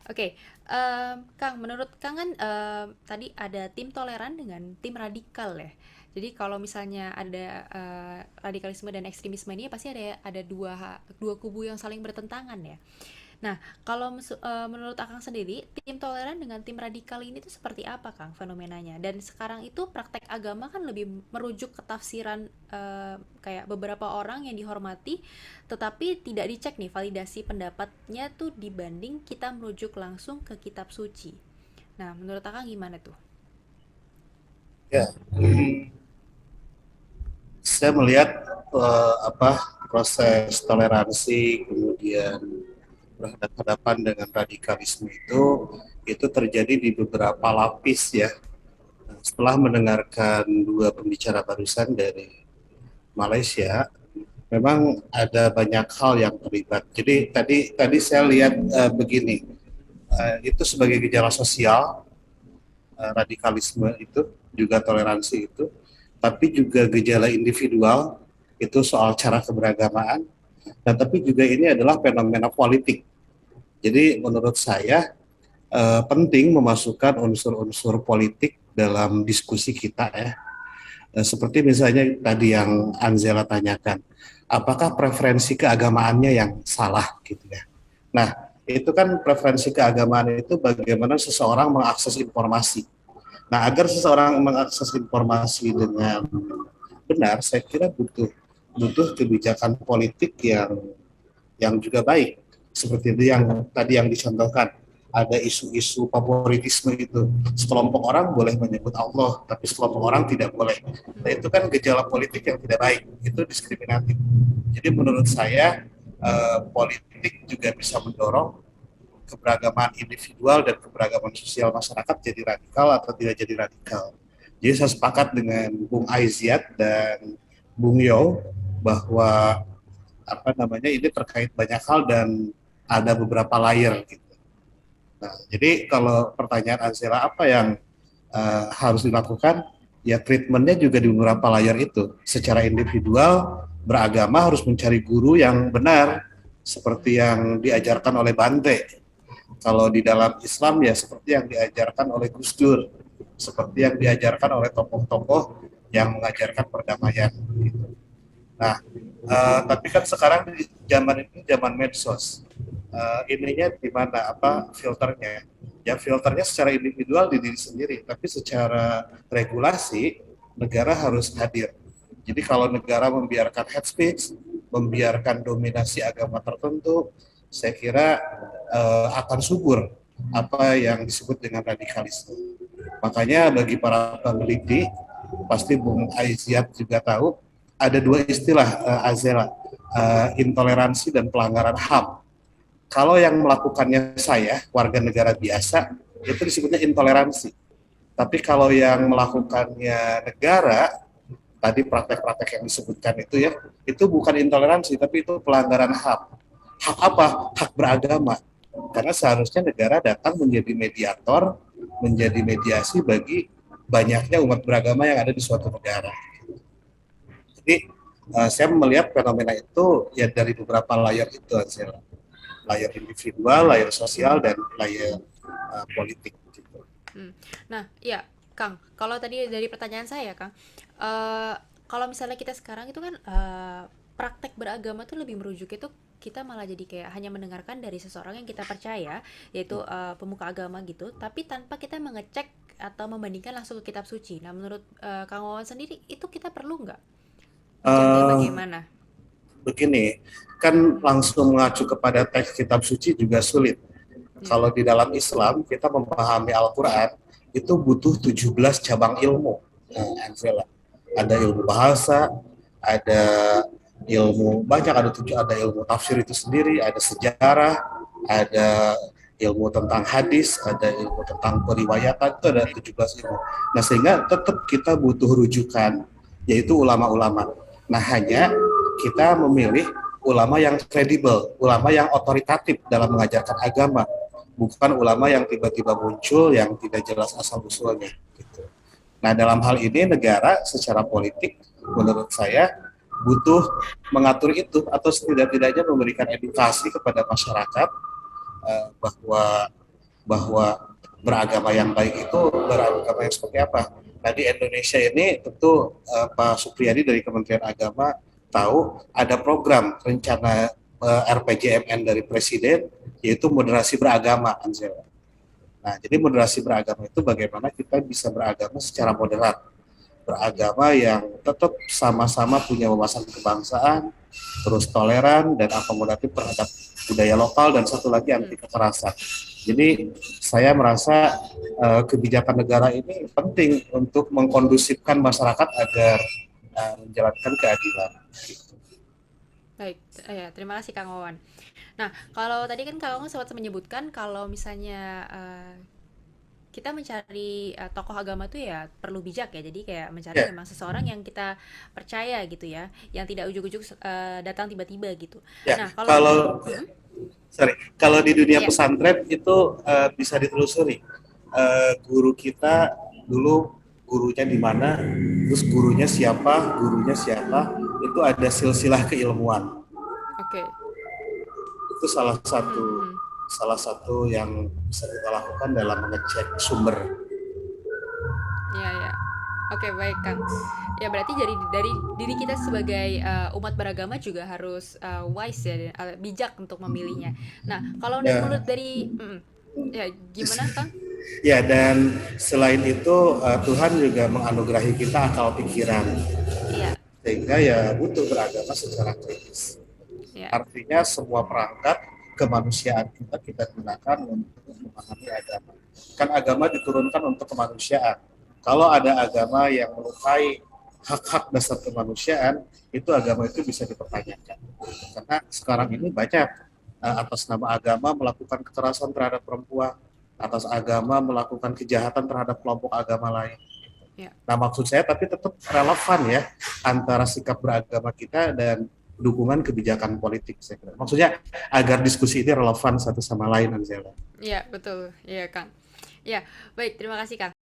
Oke, Kang, menurut Kang kan tadi ada tim toleran dengan tim radikal ya. Jadi kalau misalnya ada radikalisme dan ekstremisme ini pasti ada dua kubu yang saling bertentangan ya. Nah, kalau menurut Akang sendiri, tim toleran dengan tim radikal ini tuh seperti apa, Kang, fenomenanya? Dan sekarang itu praktek agama kan lebih merujuk ke tafsiran kayak beberapa orang yang dihormati, tetapi tidak dicek nih validasi pendapatnya tuh dibanding kita merujuk langsung ke kitab suci. Nah, menurut Akang gimana tuh? Ya, saya melihat proses toleransi kemudian berhadapan dengan radikalisme itu terjadi di beberapa lapis ya. Setelah mendengarkan dua pembicara barusan dari Malaysia, memang ada banyak hal yang terlibat. Jadi tadi tadi saya lihat begini, itu sebagai gejala sosial, radikalisme itu juga toleransi itu, tapi juga gejala individual itu soal cara keberagamaan, dan tapi juga ini adalah fenomena politik. Jadi menurut saya penting memasukkan unsur-unsur politik dalam diskusi kita ya. Seperti misalnya tadi yang Anzela tanyakan, apakah preferensi keagamaannya yang salah gitu ya. Nah, itu kan preferensi keagamaan itu bagaimana seseorang mengakses informasi. Nah, agar seseorang mengakses informasi dengan benar, saya kira butuh butuh kebijakan politik yang juga baik. Seperti itu yang tadi yang dicontohkan, ada isu-isu favoritisme itu. Sekelompok orang boleh menyebut Allah, tapi sekelompok orang tidak boleh. Nah, itu kan gejala politik yang tidak baik, itu diskriminatif. Jadi menurut saya politik juga bisa mendorong keberagaman individual dan keberagaman sosial masyarakat jadi radikal atau tidak jadi radikal. Jadi saya sepakat dengan Bung Aiziat dan Bung Yo bahwa apa namanya ini terkait banyak hal dan ada beberapa layer gitu. Nah, jadi kalau pertanyaan Azela apa yang harus dilakukan, ya treatmentnya juga di beberapa layer itu. Secara individual beragama harus mencari guru yang benar seperti yang diajarkan oleh Bante. Kalau di dalam Islam ya seperti yang diajarkan oleh Gus Dur, seperti yang diajarkan oleh tokoh-tokoh yang mengajarkan perdamaian. Gitu. Nah, tapi kan sekarang di zaman ini zaman medsos. Ininya di mana apa filternya? Ya filternya secara individual di diri sendiri, tapi secara regulasi negara harus hadir. Jadi kalau negara membiarkan hate speech, membiarkan dominasi agama tertentu, saya kira akan subur apa yang disebut dengan radikalisme. Makanya bagi para peneliti, pasti Bung Aiziat juga tahu, ada dua istilah Azela, intoleransi dan pelanggaran HAM. Kalau yang melakukannya saya, warga negara biasa, itu disebutnya intoleransi. Tapi kalau yang melakukannya negara, tadi praktek-praktek yang disebutkan itu ya, itu bukan intoleransi, tapi itu pelanggaran HAM. Hak apa? Hak beragama. Karena seharusnya negara datang menjadi mediator, menjadi mediasi bagi banyaknya umat beragama yang ada di suatu negara. Jadi saya melihat fenomena itu ya dari beberapa layar itu hasil layar individual, layar sosial, dan layar politik. Gitu. Hmm. Nah, ya, Kang, kalau tadi dari pertanyaan saya, Kang, eh kalau misalnya kita sekarang itu kan praktek beragama tuh lebih merujuk itu kita malah jadi kayak hanya mendengarkan dari seseorang yang kita percaya, yaitu pemuka agama gitu, tapi tanpa kita mengecek atau membandingkan langsung ke kitab suci. Nah, menurut Kang Wawan sendiri itu kita perlu nggak? Contohnya Uh, bagaimana? Begini, kan langsung mengacu kepada teks kitab suci juga sulit. Ya. Kalau di dalam Islam kita memahami Al-Quran itu butuh 17 cabang ilmu. Nah, ada ilmu bahasa, ada ilmu banyak, ada ilmu tafsir itu sendiri, ada sejarah, ada ilmu tentang hadis, ada ilmu tentang periwayatan, itu ada 17 ilmu. Nah, sehingga tetap kita butuh rujukan, yaitu ulama-ulama. Nah, hanya kita memilih ulama yang kredibel, ulama yang otoritatif dalam mengajarkan agama, bukan ulama yang tiba-tiba muncul yang tidak jelas asal usulnya. Gitu. Nah, dalam hal ini negara secara politik menurut saya butuh mengatur itu atau setidak-tidaknya memberikan edukasi kepada masyarakat bahwa bahwa beragama yang baik itu beragama yang seperti apa. Nah di Indonesia ini tentu Pak Supriyadi dari Kementerian Agama tahu ada program rencana RPJMN dari Presiden yaitu moderasi beragama, Angela. Nah, jadi moderasi beragama itu bagaimana kita bisa beragama secara moderat, beragama yang tetap sama-sama punya wawasan kebangsaan, terus toleran dan akomodatif terhadap budaya lokal dan satu lagi anti kekerasan. Jadi saya merasa kebijakan negara ini penting untuk mengkondusifkan masyarakat agar menjalankan keadilan. Baik, ya terima kasih Kang Wawan. Nah, kalau tadi kan Kang Wawan sempat menyebutkan kalau misalnya kita mencari tokoh agama tuh ya perlu bijak ya. Jadi kayak mencari Ya, memang seseorang yang kita percaya gitu ya, yang tidak ujuk-ujuk datang tiba-tiba gitu. ya. Nah, kalau Kalau Mhm. kalau di dunia Ya, pesantren itu bisa ditelusuri. Guru kita dulu gurunya di mana, terus gurunya siapa, itu ada silsilah keilmuan. oke. Itu Mhm, mhm. salah satu yang bisa kita lakukan dalam mengecek sumber. Iya, ya. Oke, baik, Kang. Ya, berarti dari diri kita sebagai umat beragama juga harus wise ya, dan, bijak untuk memilihnya. Nah, kalau Ya, menurut dari ya gimana, Kang? ya dan selain itu Tuhan juga menganugerahi kita akal pikiran, Iya, sehingga ya butuh beragama secara kritis. iya. Artinya semua perangkat kemanusiaan kita gunakan untuk memahami agama. Kan agama diturunkan untuk kemanusiaan. Kalau ada agama yang melukai hak-hak dasar kemanusiaan, itu agama itu bisa dipertanyakan. Karena sekarang ini banyak atas nama agama melakukan kekerasan terhadap perempuan, atas agama melakukan kejahatan terhadap kelompok agama lain. Ya. Nah, maksud saya tapi tetap relevan ya antara sikap beragama kita dan dukungan kebijakan politik saya kira. Maksudnya agar diskusi ini relevan satu sama lain, Anzela. Iya, betul. Iya, Kang. Iya, baik. Terima kasih, Kang.